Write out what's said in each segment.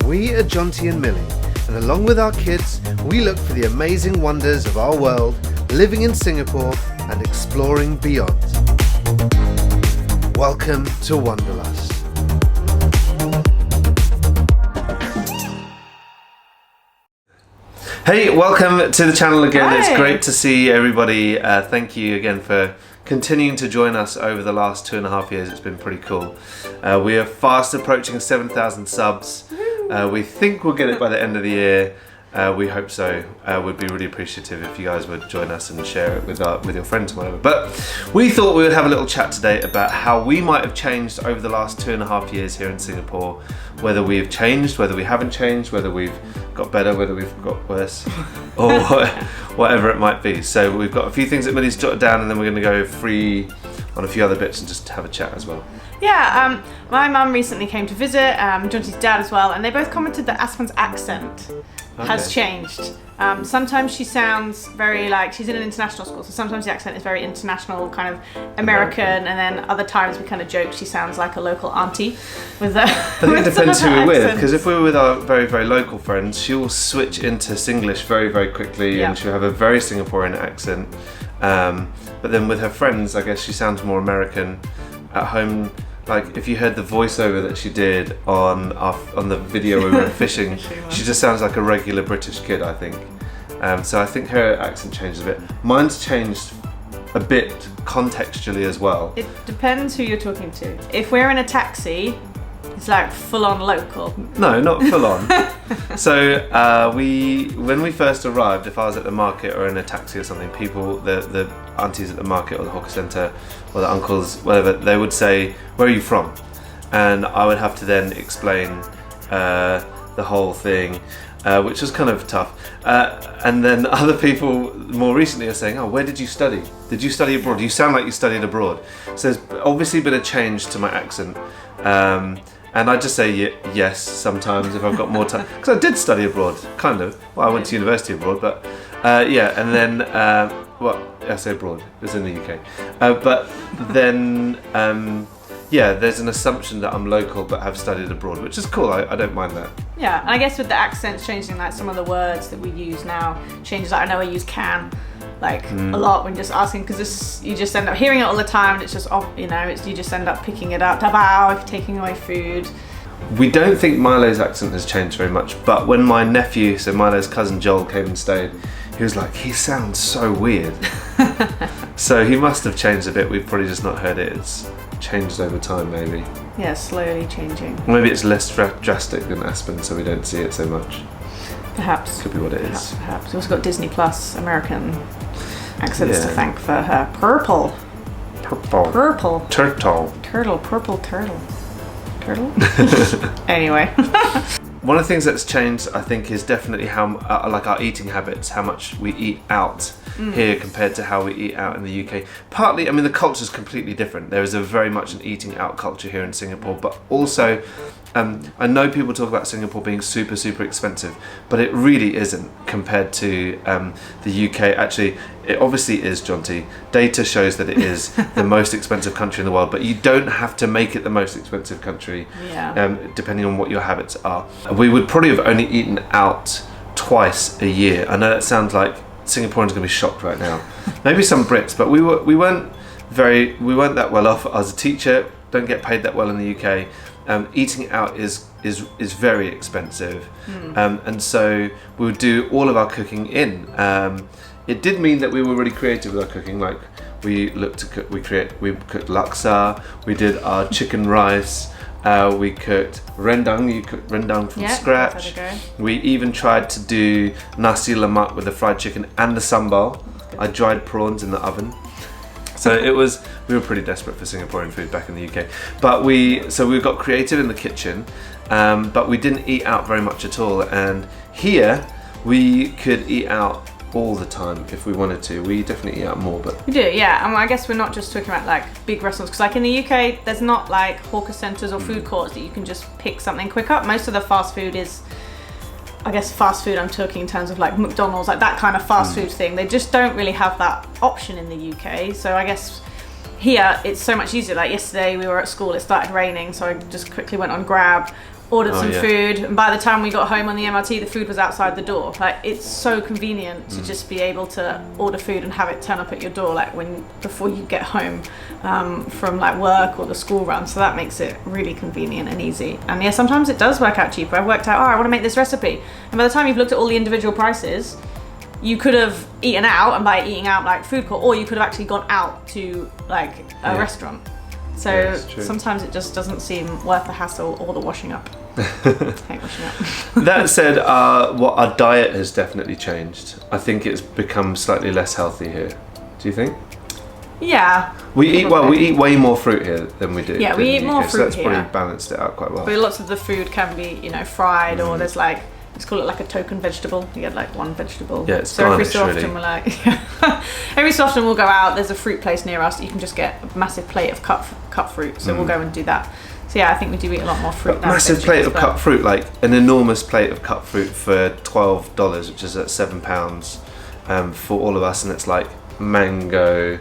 We are Jonty and Millie, and along with our kids, we look for the amazing wonders of our world, living in Singapore and exploring beyond. Welcome to Wonderlust. Hey, welcome to the channel again. Hi. It's great to see everybody. Thank you again for continuing to join us over the last 2.5 years. It's been pretty cool. We are fast approaching 7,000 subs. We think we'll get it by the end of the year. We hope so. We'd be really appreciative if you guys would join us and share it with your friends and whatever. But we thought we would have a little chat today about how we might have changed over the last 2.5 years here in Singapore. Whether we've changed, whether we haven't changed, whether we've got better, whether we've got worse, or whatever it might be. So we've got a few things that Millie's jotted down, and then we're going to go free on a few other bits and just have a chat as well. Yeah, my mum recently came to visit, Jonty's dad as well, and they both commented that Aspen's accent has changed. Sometimes she sounds very like she's in an international school, so sometimes the accent is very international, kind of American. And then other times we kind of joke she sounds like a local auntie with the. I think it depends who we're with, because if we're with our very, very local friends, she'll switch into Singlish very, very quickly, and she'll have a very Singaporean accent. But then with her friends, I guess she sounds more American. At home, like if you heard the voiceover that she did on the video we were fishing, she just sounds like a regular British kid, I think. So I think her accent changed a bit. Mine's changed a bit contextually as well. It depends who you're talking to. If we're in a taxi, it's like full on local. No, not full on. So when we first arrived, if I was at the market or in a taxi or something, people, the aunties at the market or the hawker centre or the uncles, whatever, they would say, "Where are you from?" And I would have to then explain the whole thing, which was kind of tough. And then other people more recently are saying, "Oh, where did you study? Did you study abroad? You sound like you studied abroad." So there's obviously been a change to my accent. And I just say yes sometimes if I've got more time, because I did study abroad, kind of. Well, I went to university abroad, but yeah. And then, I say abroad, it was in the UK. But then, yeah, there's an assumption that I'm local but have studied abroad, which is cool. I don't mind that. Yeah, and I guess with the accents changing, like some of the words that we use now changes. Like I know I use can. Like a lot when just asking, because you just end up hearing it all the time, and it's just you just end up picking it up. Dabao if you're taking away food. We don't think Milo's accent has changed very much, but when my nephew, so Milo's cousin Joel, came and stayed, he was like, he sounds so weird. So he must have changed a bit. We've probably just not heard it. It's changed over time, maybe. Yeah, slowly changing. Maybe it's less drastic than Aspen, so we don't see it so much. Perhaps. Could be what it is. Perhaps. We've also got Disney Plus American accents to thank for her. Purple. Turtle. Purple turtle. Anyway. One of the things that's changed, I think, is definitely how like our eating habits, how much we eat out here compared to how we eat out in the UK. Partly, I mean, the culture is completely different. There is very much an eating out culture here in Singapore, but also I know people talk about Singapore being super, super expensive, but it really isn't compared to the UK. Actually, it obviously is, Jonty. Data shows that it is the most expensive country in the world, but you don't have to make it the most expensive country, depending on what your habits are. We would probably have only eaten out twice a year. I know that sounds like Singaporeans are going to be shocked right now. Maybe some Brits, but we weren't that well off. As a teacher, don't get paid that well in the UK. Eating out is very expensive, and so we would do all of our cooking in. It did mean that we were really creative with our cooking. Like we looked to cook, we cooked laksa, we did our chicken rice, we cooked rendang. You cooked rendang from scratch. We even tried to do nasi lemak with the fried chicken and the sambal. I dried prawns in the oven. So we were pretty desperate for Singaporean food back in the UK. But we got creative in the kitchen, but we didn't eat out very much at all. And here, we could eat out all the time if we wanted to. We definitely eat out more, but we do, yeah. And I guess we're not just talking about like big restaurants, because like in the UK, there's not like hawker centres or food courts that you can just pick something quick up. Most of the fast food is, I guess fast food I'm talking in terms of like McDonald's, like that kind of fast food thing. They just don't really have that option in the UK. So I guess here it's so much easier. Like yesterday we were at school, it started raining, so I just quickly went on Grab, ordered some food, and by the time we got home on the MRT, the food was outside the door. Like, it's so convenient to just be able to order food and have it turn up at your door, like before you get home from like work or the school run. So that makes it really convenient and easy. And yeah, sometimes it does work out cheaper. I've worked out, I want to make this recipe, and by the time you've looked at all the individual prices, you could have eaten out, and by eating out, like food court, or you could have actually gone out to like a restaurant. So sometimes it just doesn't seem worth the hassle or the washing up. I hate washing up. That said, what our diet has definitely changed. I think it's become slightly less healthy here. Do you think? Yeah. We eat way more fruit here than we do. Yeah, we eat more fruit so that's here. probably balanced it out quite well. But lots of the food can be, fried, or there's like, let's call it like a token vegetable. You get like one vegetable. Yeah, it's so garnish, every so often really. we're like, every so often we'll go out. There's a fruit place near us that you can just get a massive plate of cut fruit. So we'll go and do that. So yeah, I think we do eat a lot more fruit. Massive plate of cut fruit, like an enormous plate of cut fruit for $12, which is at £7 for all of us, and it's like mango,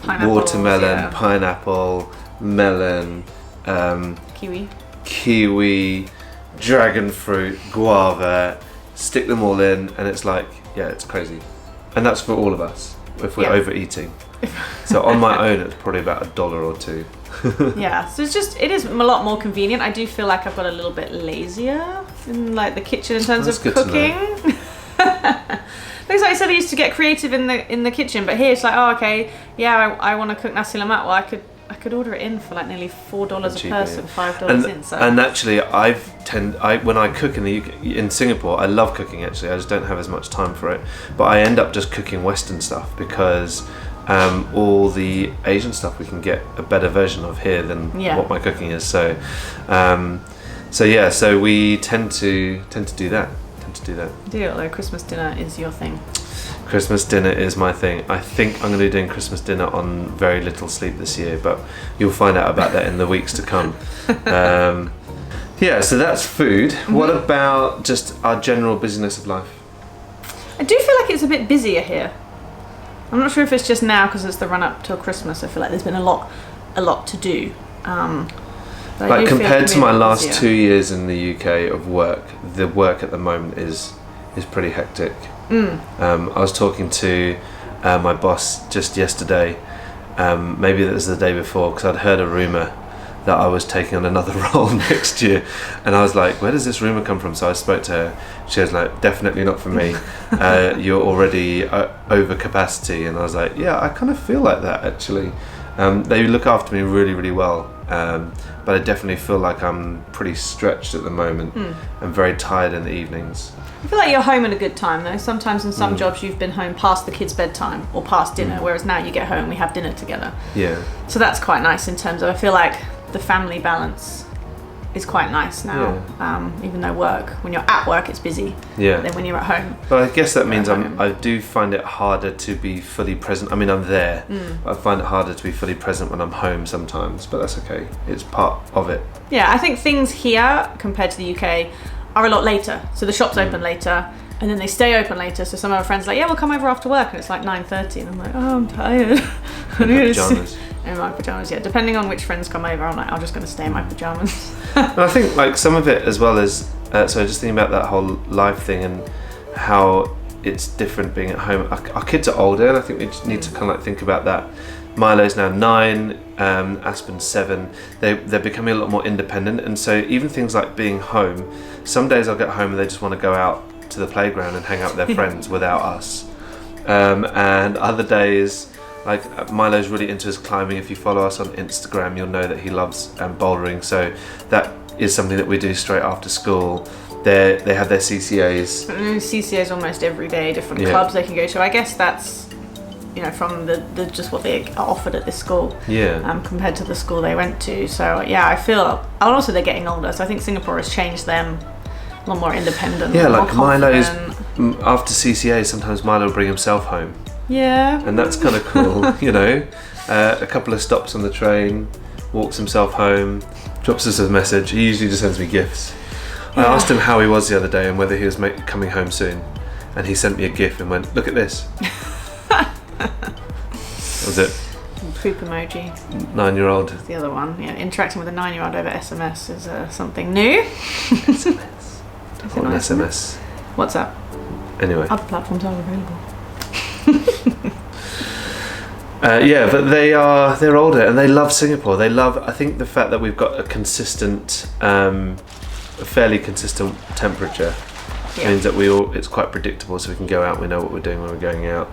watermelon, pineapple, melon, kiwi, dragon fruit, guava. Stick them all in, and it's like, it's crazy, and that's for all of us if we're overeating. So on my own, it's probably about $1 or $2. Yeah, so it is a lot more convenient. I do feel like I've got a little bit lazier in like the kitchen in terms of cooking. Because like I said, I used to get creative in the kitchen, but here it's like, I want to cook nasi lemak. Well, I could order it in for like nearly $4 a person, $5 in. So. And actually, when I cook in Singapore, I love cooking. Actually, I just don't have as much time for it. But I end up just cooking Western stuff because all the Asian stuff we can get a better version of here than what my cooking is. So we tend to do that. Although Christmas dinner is your thing. Christmas dinner is my thing. I think I'm going to be doing Christmas dinner on very little sleep this year, but you'll find out about that in the weeks to come. So that's food. Mm-hmm. What about just our general busyness of life? I do feel like it's a bit busier here. I'm not sure if it's just now because it's the run up till Christmas. I feel like there's been a lot to do. Like compared to my last 2 years in the UK of work, the work at the moment is pretty hectic. I was talking to my boss just yesterday, maybe that was the day before, because I'd heard a rumour that I was taking on another role next year, and I was like, where does this rumour come from? So I spoke to her. She was like, definitely not for me. You're already over capacity. And I was like, yeah, I kind of feel like that actually. They look after me really, really well, but I definitely feel like I'm pretty stretched at the moment. I'm very tired in the evenings. I feel like you're home at a good time though. Sometimes in some jobs you've been home past the kids' bedtime or past dinner, whereas now you get home, we have dinner together. Yeah. So that's quite nice in terms of, I feel like the family balance is quite nice now. Even though when you're at work, it's busy. Yeah. But then when you're at home. But I guess that means I do find it harder to be fully present. I mean, I'm there. But I find it harder to be fully present when I'm home sometimes, but that's okay. It's part of it. Yeah, I think things here compared to the UK are a lot later. So the shops open later, and then they stay open later. So some of our friends are like, we'll come over after work, and it's like 9:30, and I'm like, I'm tired. Pajamas. In my pajamas, yeah. Depending on which friends come over, I'm like, I'm just going to stay in my pajamas. And I think like some of it as well as so just thinking about that whole live thing and how it's different being at home. Our kids are older, and I think we just need to kind of like think about that. Milo's now 9, Aspen's 7. They're becoming a lot more independent, and so even things like being home. Some days I'll get home and they just want to go out to the playground and hang out with their friends without us. And other days, like Milo's really into his climbing. If you follow us on Instagram, you'll know that he loves bouldering. So that is something that we do straight after school. They have their CCAs. CCAs almost every day, different clubs they can go to. I guess that's from the just what they are offered at this school. Compared to the school they went to. So I feel, and also they're getting older. So I think Singapore has changed them. A lot more independent. Yeah, like Milo's after CCA. Sometimes Milo will bring himself home. Yeah. And that's kind of cool, a couple of stops on the train, walks himself home, drops us a message. He usually just sends me gifts. I asked him how he was the other day and whether he was coming home soon, and he sent me a gif and went, look at this. That was it. Poop emoji. 9-year-old. The other one. Yeah, interacting with a 9-year-old over SMS is something new. SMS. Or an SMS. WhatsApp. Anyway. Other platforms are available. Yeah, but they're older and they love Singapore. I think the fact that we've got a consistent, a fairly consistent temperature means that it's quite predictable, so we can go out, we know what we're doing when we're going out.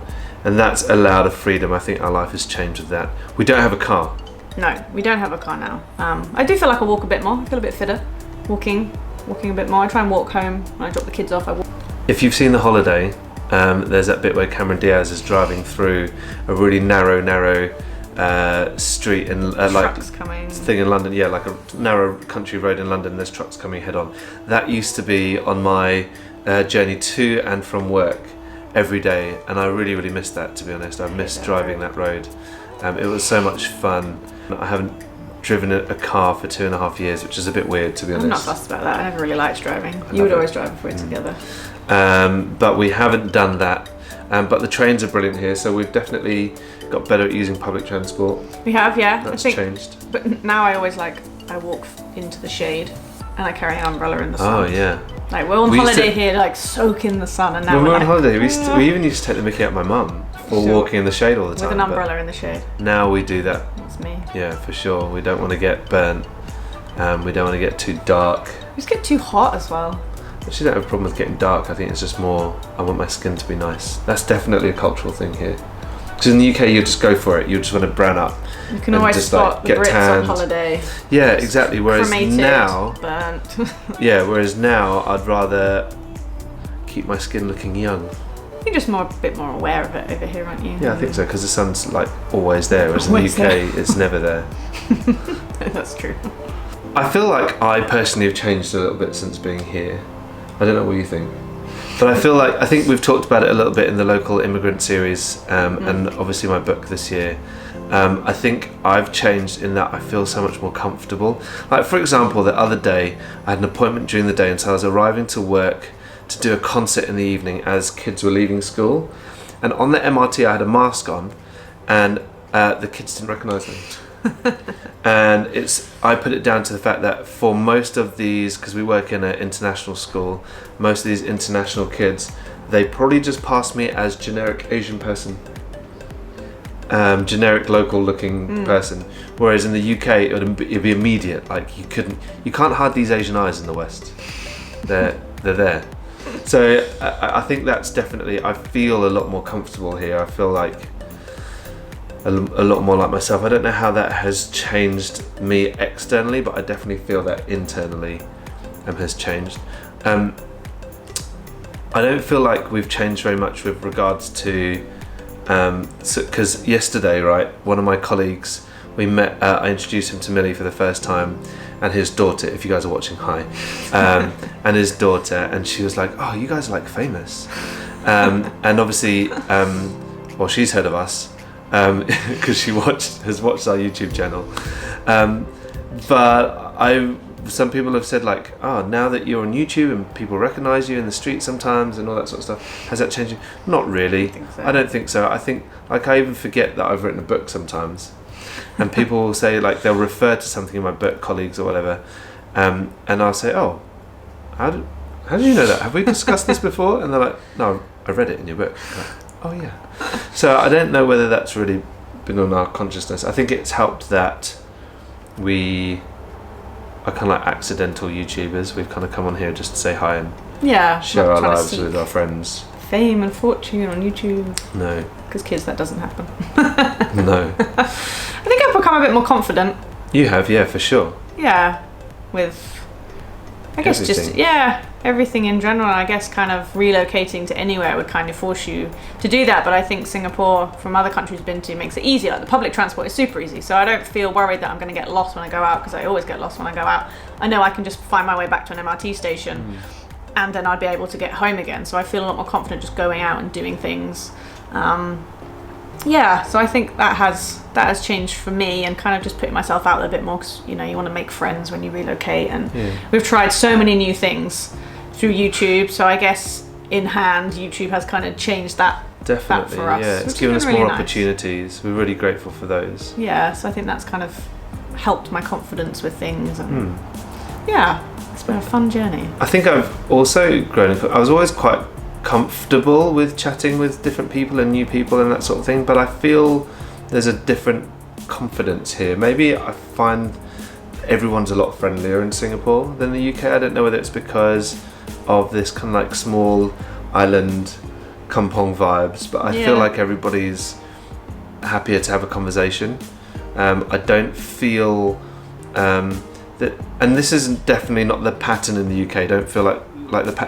And that's allowed a freedom. I think our life has changed with that. We don't have a car. No, we don't have a car now. I do feel like I walk a bit more. I feel a bit fitter walking a bit more. I try and walk home when I drop the kids off. I walk. If you've seen The Holiday, there's that bit where Cameron Diaz is driving through a really narrow street and trucks coming. Thing in London. Yeah, like a narrow country road in London. There's trucks coming head on. That used to be on my journey to and from work every day, and I really, really missed that, to be honest. I missed driving that road. It was so much fun. I haven't driven a car for 2.5 years, which is a bit weird, to be honest. I'm not fussed about that. I never really liked driving. You would always drive if we were together. But we haven't done that. But the trains are brilliant here, so we've definitely got better at using public transport. We have, yeah. That's I think, changed. But now I walk into the shade and I carry an umbrella in the sun. Oh, yeah. Like, we're on holiday here, like, soak in the sun, and now when we're on like, holiday, we even used to take the mickey out of my mum for walking in the shade all the time. with an umbrella in the shade. Now we do that. That's me. Yeah, for sure. We don't want to get burnt. We don't want to get too dark. We just get too hot as well. Actually, don't have a problem with getting dark. I think it's just more, I want my skin to be nice. That's definitely a cultural thing here. Because in the UK, you just go for it. You just want to brown up. You can always spot the Brits tanned. on holiday. Yeah, exactly. Whereas cremated, now, burnt. whereas now I'd rather keep my skin looking young. You're just a bit more aware of it over here, aren't you? Yeah, I think so, because the sun's like always there, whereas in the UK, it's never there. That's true. I feel like I personally have changed a little bit since being here. I don't know what you think. But I think we've talked about it a little bit in the local immigrant series, and obviously my book this year. I think I've changed in that I feel so much more comfortable. Like, for example, the other day, I had an appointment during the day, and so I was arriving to work to do a concert in the evening as kids were leaving school. And on the MRT, I had a mask on, and the kids didn't recognise me. And I put it down to the fact that for most of these, because we work in an international school, most of these international kids, they probably just passed me as generic Asian person, generic local looking person. Whereas in the UK, it'd be immediate. Like, you can't hide these Asian eyes in the West. They're there. So I think that's definitely, I feel a lot more comfortable here. I feel like a lot more like myself. I don't know how that has changed me externally, but I definitely feel that internally has changed. I don't feel like we've changed very much with regards to, because yesterday, right, one of my colleagues, we met, I introduced him to Millie for the first time, and his daughter, if you guys are watching, hi, and his daughter, and she was like, oh, you guys are like famous. And obviously, well, she's heard of us, because she has watched our YouTube channel. But some people have said, like, oh, now that you're on YouTube and people recognise you in the street sometimes and all that sort of stuff, has that changed you? Not really. I don't think so. I think, like, I even forget that I've written a book sometimes. And people will say, like, they'll refer to something in my book, colleagues or whatever, and I'll say, oh, how did you know that? Have we discussed this before? And they're like, no, I read it in your book. Like, oh yeah. So I don't know whether that's really been on our consciousness. I think it's helped that we are kind of like accidental YouTubers. We've kind of come on here just to say hi and share our lives with our friends. Fame and fortune on YouTube. No. Because kids, that doesn't happen. No. I think I've become a bit more confident. You have, yeah, for sure. Yeah. With, I guess everything. everything in general. I guess kind of relocating to anywhere would kind of force you to do that. But I think Singapore, from other countries I've been to, makes it easier. Like, the public transport is super easy. So I don't feel worried that I'm going to get lost when I go out, because I always get lost when I go out. I know I can just find my way back to an MRT station. And then I'd be able to get home again. So I feel a lot more confident just going out and doing things. So I think that has changed for me, and kind of just putting myself out there a bit more, because you want to make friends when you relocate, and we've tried so many new things through YouTube. So I guess in hand, YouTube has kind of changed that Definitely, for us, yeah. It's which has given us been really more nice. opportunities. We're really grateful for those. Yeah, so I think that's kind of helped my confidence with things. And yeah, it's been a fun journey. I think I've also grown. I was always quite comfortable with chatting with different people and new people and that sort of thing, but I feel there's a different confidence here. Maybe I find everyone's a lot friendlier in Singapore than the UK. I don't know whether it's because of this kind of like small island kampong vibes, but I feel like everybody's happier to have a conversation. I don't feel that, and this is definitely not the pattern in the UK. I don't feel like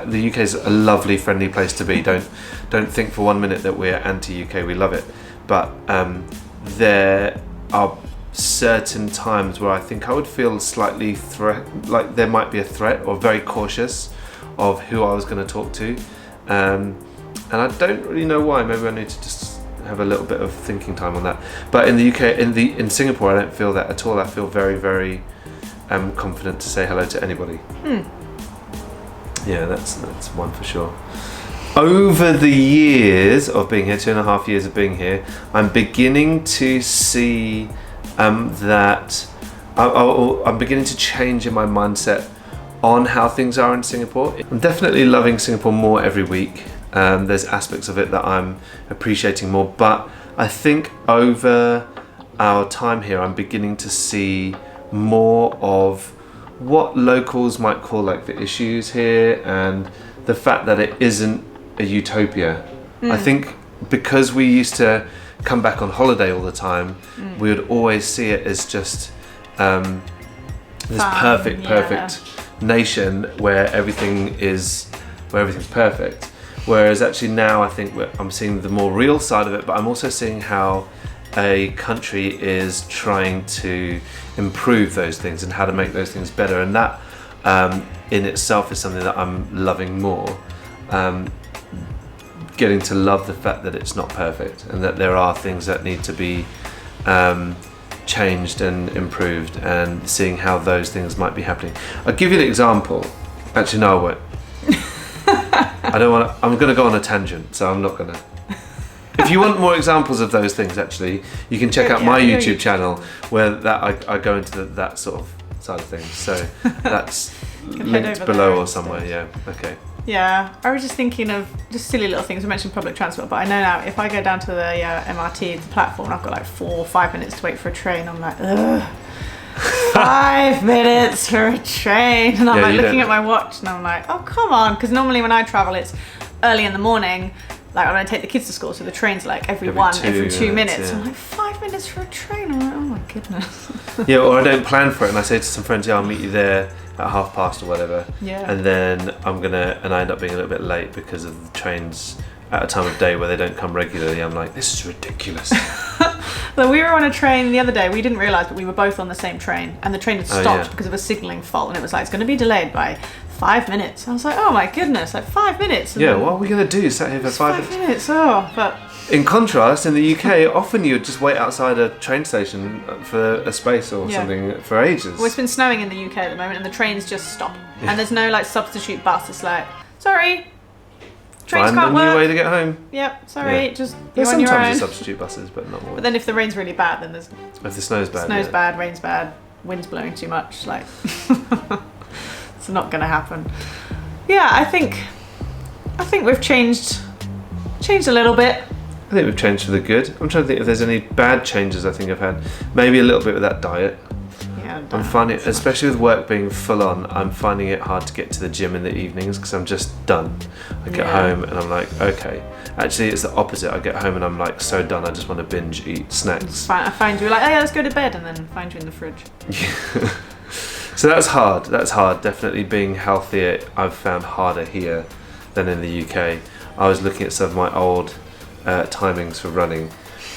the UK is a lovely, friendly place to be. Don't think for 1 minute that we're anti-UK. We love it, but there are certain times where I think I would feel slightly like there might be a threat, or very cautious of who I was going to talk to, and I don't really know why. Maybe I need to just have a little bit of thinking time on that. But in the UK, in Singapore, I don't feel that at all. I feel very, very confident to say hello to anybody. Yeah, that's one for sure. Over the years of being here, 2.5 years of being here, I'm beginning to see that I'm beginning to change in my mindset on how things are in Singapore. I'm definitely loving Singapore more every week. There's aspects of it that I'm appreciating more, but I think over our time here, I'm beginning to see more of what locals might call like the issues here, and the fact that it isn't a utopia. I think because we used to come back on holiday all the time, we would always see it as just this perfect nation where everything's perfect. Whereas actually now I think I'm seeing the more real side of it, but I'm also seeing how a country is trying to improve those things and how to make those things better, and that in itself is something that I'm loving more. Getting to love the fact that it's not perfect and that there are things that need to be changed and improved, and seeing how those things might be happening. I'll give you an example. Actually, no, I won't. I don't want to. I'm going to go on a tangent, so I'm not going to. If you want more examples of those things, actually, you can check out my YouTube channel where I go into that sort of side of things. So that's linked below or somewhere. Yeah. Okay. Yeah, I was just thinking of just silly little things. I mentioned public transport, but I know now if I go down to the MRT, the platform, I've got like 4 or 5 minutes to wait for a train. I'm like, ugh, 5 minutes for a train, and I'm like looking at my watch, and I'm like, oh come on, because normally when I travel, it's early in the morning. Like when I take the kids to school, so the train's like every 2 minutes. Yeah. I'm like, 5 minutes for a train. I'm like, oh my goodness. Yeah, or I don't plan for it, and I say to some friends, yeah, I'll meet you there at past or whatever. Yeah. And then I end up being a little bit late because of the trains at a time of day where they don't come regularly. I'm like, this is ridiculous. So we were on a train the other day. We didn't realise, but we were both on the same train, and the train had stopped because of a signalling fault, and it was like, it's going to be delayed by 5 minutes. I was like, oh my goodness, like 5 minutes. And what are we going to do? Sat here for 5 minutes. Oh, but in contrast, in the UK, often you would just wait outside a train station for a space or something for ages. Well, it's been snowing in the UK at the moment, and the trains just stop, and there's no like substitute bus. It's like, sorry, trains can't work. Find a new way to get home. Yep, sorry, just you're on your own. Sometimes substitute buses, but not always. But then if the rain's really bad, then there's. If the snow's bad. Bad, rain's bad, wind's blowing too much, like. It's not going to happen. Yeah, I think we've changed a little bit. I think we've changed for the good. I'm trying to think if there's any bad changes I think I've had. Maybe a little bit with that diet. Yeah, I'm finding it, especially with work being full on, I'm finding it hard to get to the gym in the evenings because I'm just done. I get home and I'm like, okay. Actually, it's the opposite. I get home and I'm like so done. I just want to binge eat snacks. I find you like, oh yeah, let's go to bed, and then find you in the fridge. Yeah. So that's hard. Definitely being healthier, I've found harder here than in the UK. I was looking at some of my old timings for running.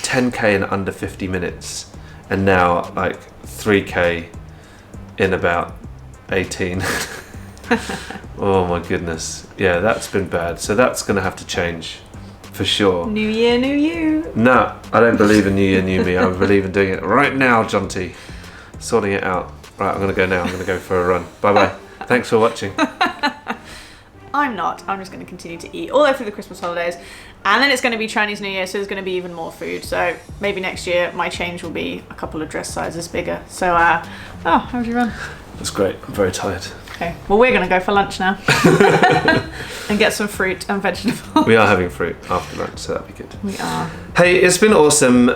10k in under 50 minutes. And now like 3k in about 18. Oh my goodness. Yeah, that's been bad. So that's going to have to change for sure. New year, new you. No, I don't believe in new year, new me. I believe in doing it right now, Jonty. Sorting it out. Right, I'm going to go now. I'm going to go for a run. Bye-bye. Thanks for watching. I'm not. I'm just going to continue to eat all the way through the Christmas holidays. And then it's going to be Chinese New Year, so there's going to be even more food. So maybe next year my change will be a couple of dress sizes bigger. So, how'd you run? That's great. I'm very tired. Okay, well, we're going to go for lunch now and get some fruit and vegetables. We are having fruit after lunch, so that'd be good. We are. Hey, it's been awesome.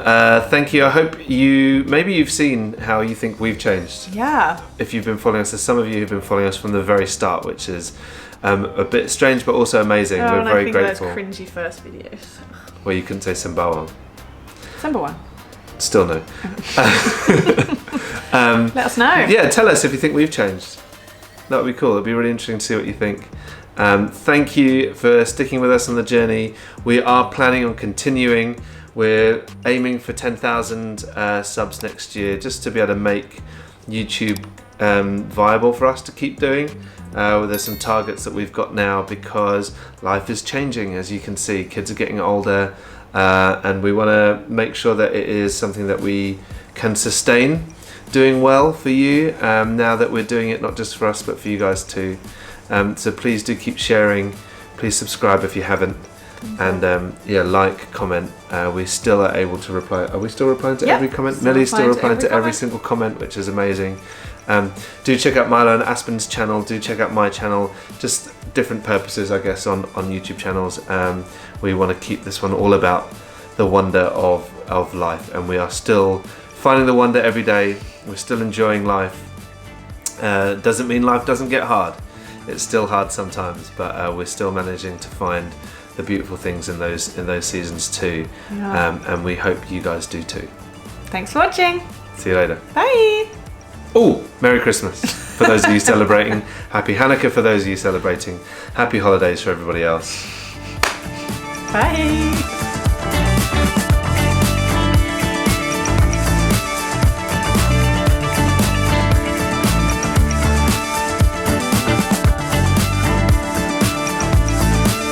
Thank you. I hope maybe you've seen how you think we've changed. Yeah. If you've been following us, there's some of you who've been following us from the very start, which is a bit strange, but also amazing. We're very grateful. Those cringy first videos. Where you couldn't say Sembawang. Sembawang. Still no. Let us know. Yeah, tell us if you think we've changed. That would be cool. It'd be really interesting to see what you think. Thank you for sticking with us on the journey. We are planning on continuing. We're aiming for 10,000 subs next year, just to be able to make YouTube viable for us to keep doing. There's some targets that we've got now because life is changing, as you can see. Kids are getting older, and we want to make sure that it is something that we can sustain doing well for you, now that we're doing it not just for us but for you guys too. So please do keep sharing. Please subscribe if you haven't. And like, comment. We still are able to reply. Are we still replying to every comment? Millie's still replying to every single comment, which is amazing. Do check out Milo and Aspen's channel. Do check out my channel. Just different purposes, I guess, on YouTube channels. We want to keep this one all about the wonder of life, and we are still finding the wonder every day. We're still enjoying life. Doesn't mean life doesn't get hard. It's still hard sometimes, but we're still managing to find the beautiful things in those seasons too. Yeah. And we hope you guys do too. Thanks for watching. See you later. Bye. Oh, Merry Christmas for those of you celebrating. Happy Hanukkah for those of you celebrating. Happy holidays for everybody else. Bye.